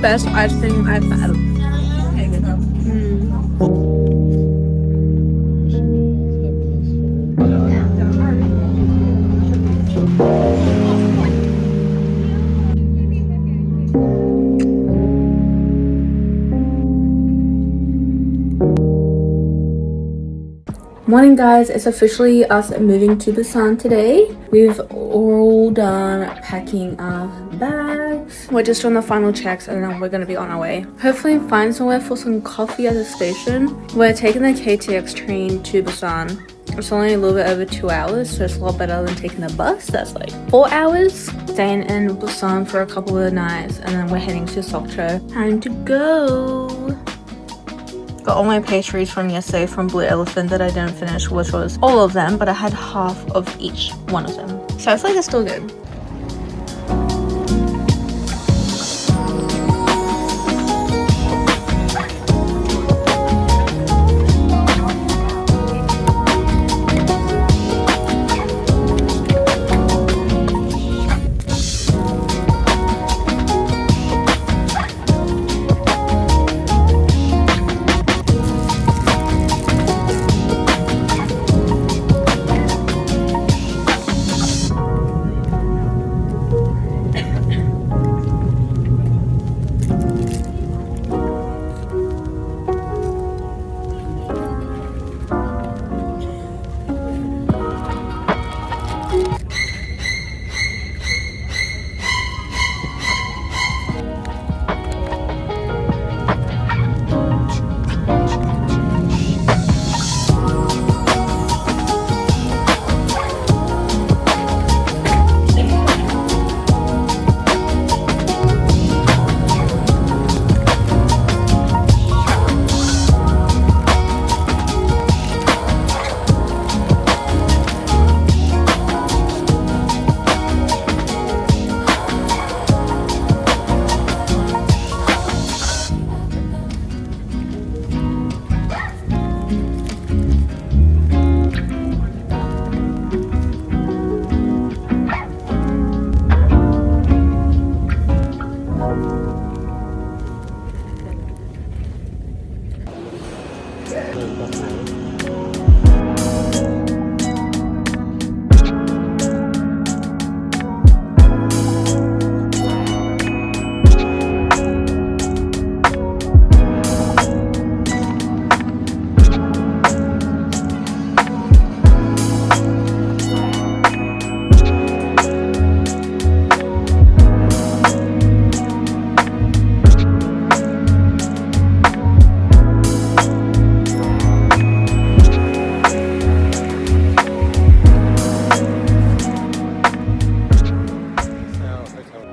best ice cream I've had. Morning guys, it's officially us moving to Busan today. We've all done packing our bags. We're just doing the final checks and then we're going to be on our way. Hopefully find somewhere for some coffee at the station. We're taking the KTX train to Busan. It's only a little bit over 2 hours, so it's a lot better than taking a bus. That's like 4 hours. Staying in Busan for a couple of nights and then we're heading to Sokcho. Time to go. Got all my pastries from yesterday from Blue Elephant that I didn't finish, which was all of them, but I had half of each one of them. So I feel like they're still good.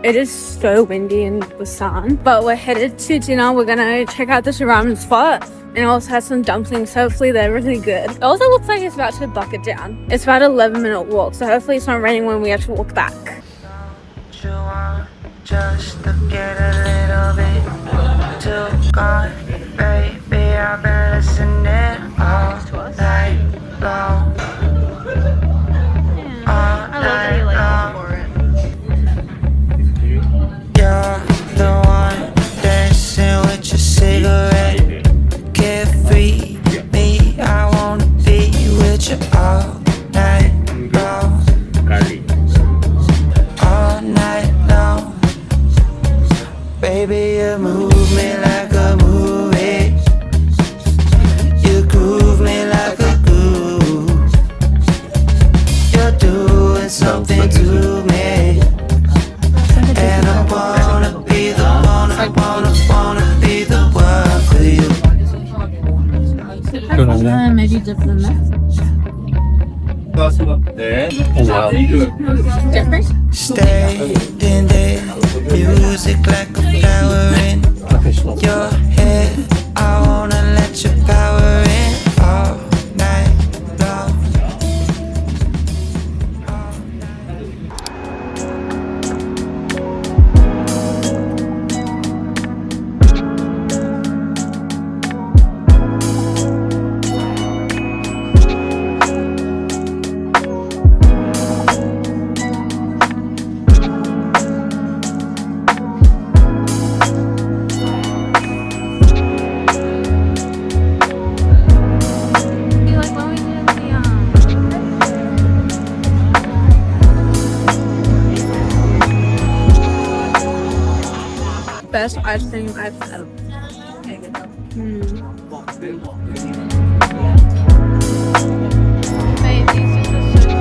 It is so windy in Busan, but we're headed to dinner. We're gonna check out this ramen spot and also have some dumplings. Hopefully they're really good. It also looks like it's about to bucket down. It's about an 11-minute walk, so hopefully it's not raining when we have to walk back. Just to get a little bit too gone, baby. I've been listening all night long. All night long. You're the one dancing with your cigarette. Carefree me, I wanna be with you all night long. All night long. Baby, you move me like a movie. You groove me like a groove. You're doing something to me. And I wanna be the one, I wanna be the one for you. Maybe different Different? Stay in there, music like a flower in your head. I wanna let your power in all night long. best ice cream I've had. Babe, these things are so cute.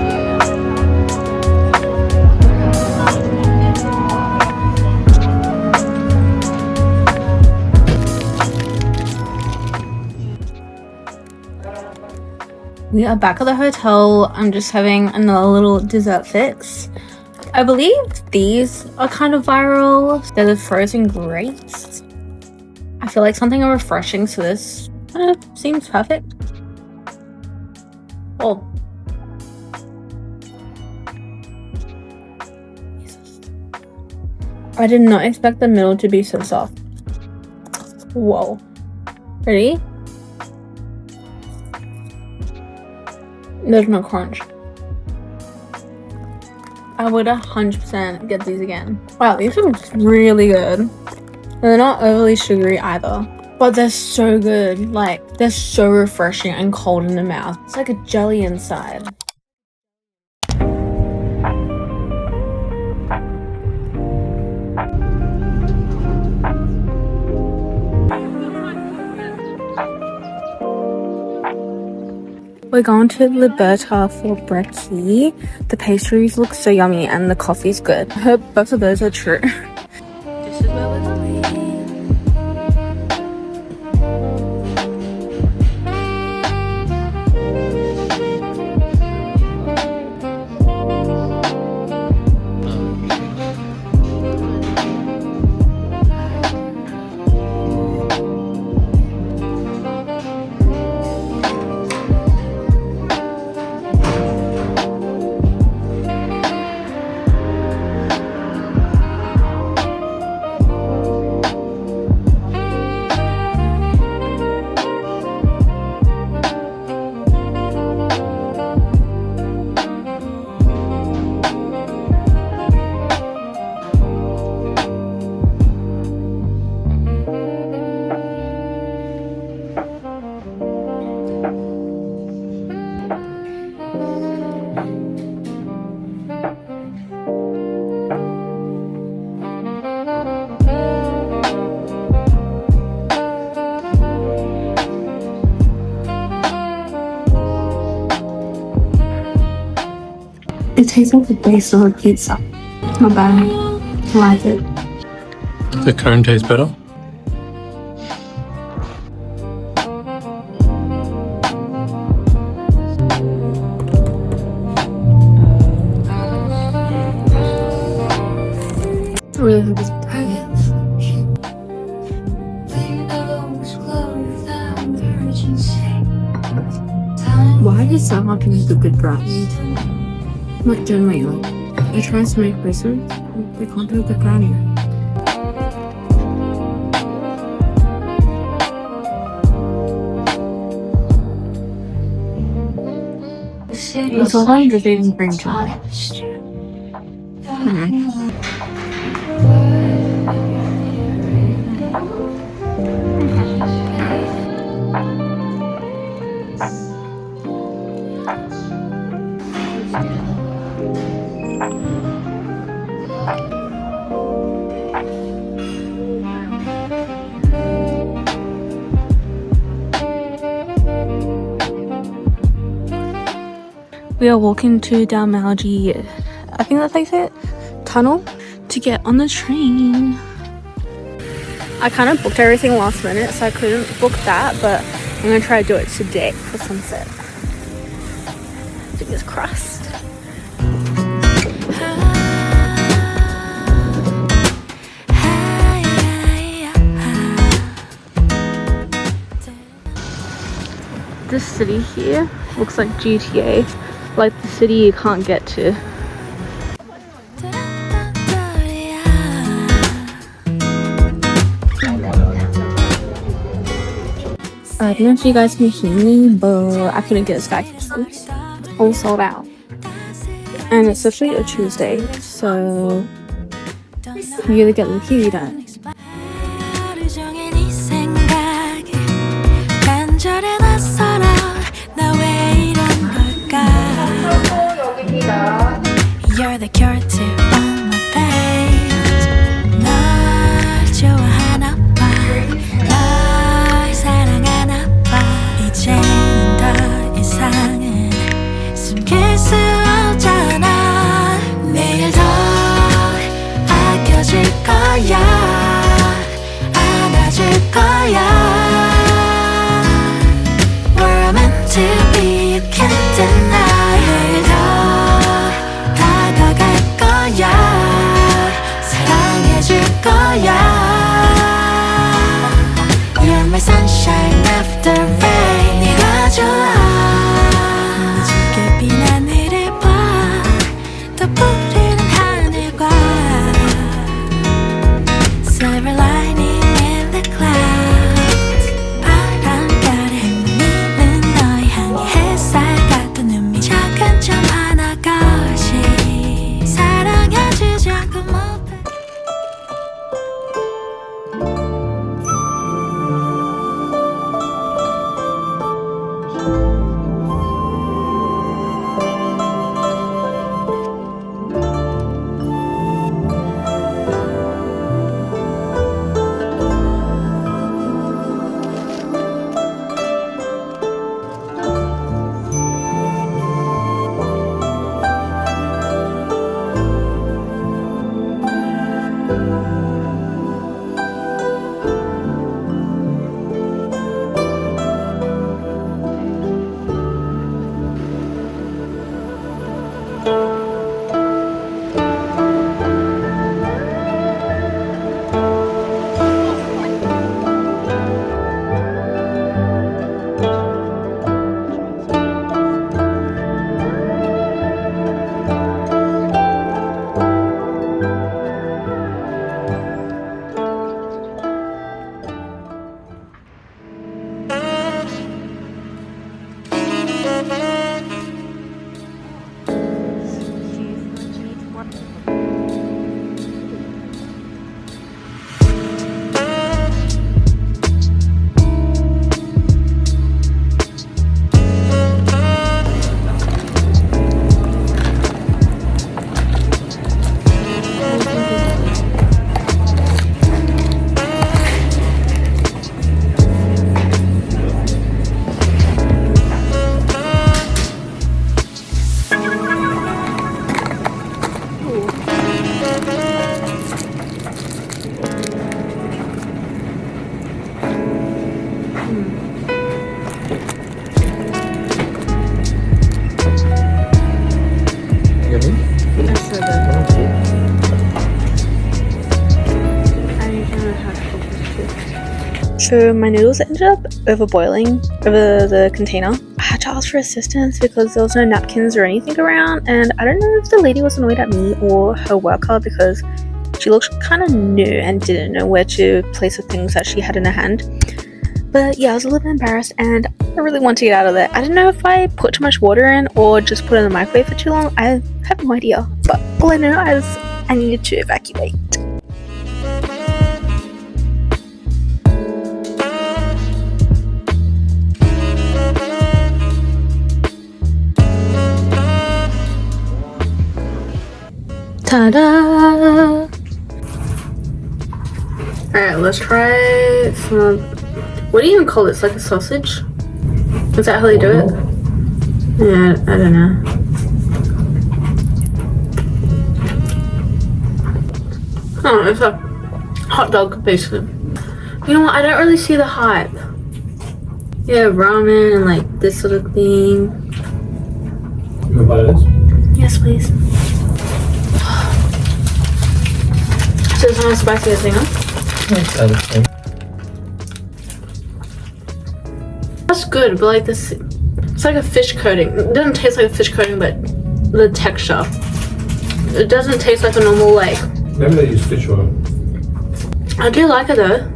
We are back at the hotel. I'm just having another little dessert fix. I believe these are kind of viral. They're the frozen grapes. I feel like something refreshing, so this kind of seems perfect. Oh. I did not expect the middle to be so soft. Whoa. Ready? There's no crunch. I would 100% get these again. Wow, these are really good. They're not overly sugary either, but they're so good. Like, they're so refreshing and cold in the mouth. It's like a jelly inside. We're going to Liberta for brekkie. The pastries look so yummy and the coffee's good. I hope both of those are true. This is where we're going. It tastes like the base of a pizza. Not bad. I like it. The cone tastes better. Really good. Why is so hard to make a good brownie? Like generally, like I try to make recipes, they can't do a good brownie. It's all I'm just eating green chili. We are walking to Dalmalji, I think that's how you say it, tunnel, to get on the train. I kind of booked everything last minute, so I couldn't book that, but I'm gonna try to do it today for sunset. Fingers crossed. This city here looks like GTA. Like the city you can't get to. I don't know if you guys can hear me, but I couldn't get a sky all sold out. And it's actually a Tuesday, so you either get lucky or you don't. You're the cure to all my pain. 널 좋아하는 So my noodles ended up overboiling over the container. I had to ask for assistance because there was no napkins or anything around, and I don't know if the lady was annoyed at me or her worker because she looked kind of new and didn't know where to place the things that she had in her hand. But yeah, I was a little bit embarrassed and I really wanted to get out of there. I don't know if I put too much water in or just put it in the microwave for too long. I have no idea, but all I know is I needed to evacuate. Ta-da! Alright, let's try some... What do you even call this? Like a sausage? Is that how they do it? Yeah, I don't know. Oh, it's a hot dog, basically. You know what? I don't really see the hype. Yeah, ramen and like this sort of thing. You want to buy this? Yes, please. So it's not as spicy as they are. That's good, but like this, it's like a fish coating. It doesn't taste like a fish coating, but the texture. It doesn't taste like a normal like. Maybe they use fish oil. I do like it though.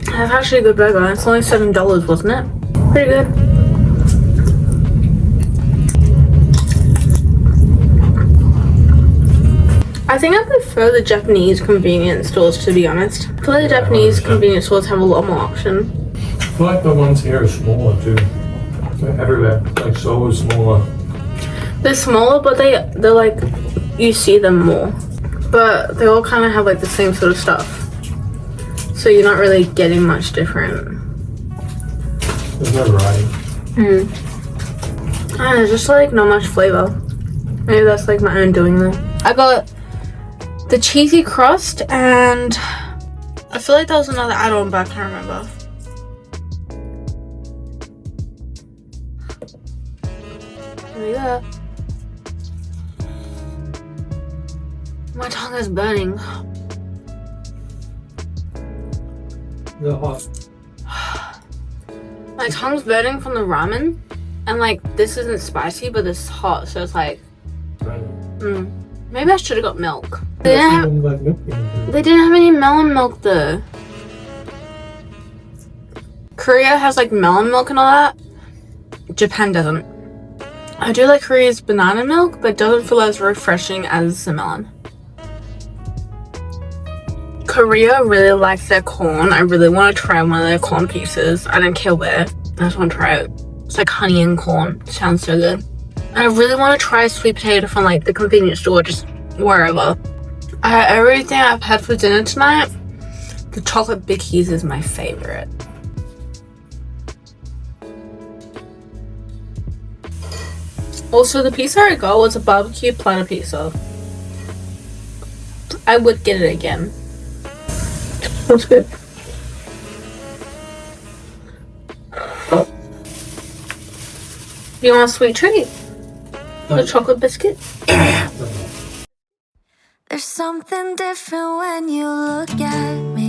It's actually a good burger. It's only $7, wasn't it? Pretty good. I think I prefer the Japanese convenience stores, to be honest. I feel like the Japanese convenience stores have a lot more option. I feel like the ones here are smaller too. They're everywhere. Like so smaller. They're smaller, but they're like, you see them more. But they all kind of have like the same sort of stuff. So you're not really getting much different. There's no variety. And it's just like not much flavor. Maybe that's like my own doing though. I got the cheesy crust and I feel like that was another add-on, but I can't remember. There we go. My tongue is burning. They're hot. My tongue's burning from the ramen, and like this isn't spicy, but this is hot, so it's like, maybe I should have got milk. They didn't have any melon milk though. Korea has like melon milk and all that. Japan doesn't. I do like Korea's banana milk, but it doesn't feel as refreshing as the melon. Korea really likes their corn. I really want to try one of their corn pieces. I don't care where. I just want to try it. It's like honey and corn. Sounds so good. And I really want to try sweet potato from like the convenience store, just wherever. Everything I've had for dinner tonight, the chocolate bickies is my favorite. Also, the pizza I got was a barbecue platter pizza. I would get it again. That's good. You want a sweet treat? A chocolate biscuit? There's something different when you look at me.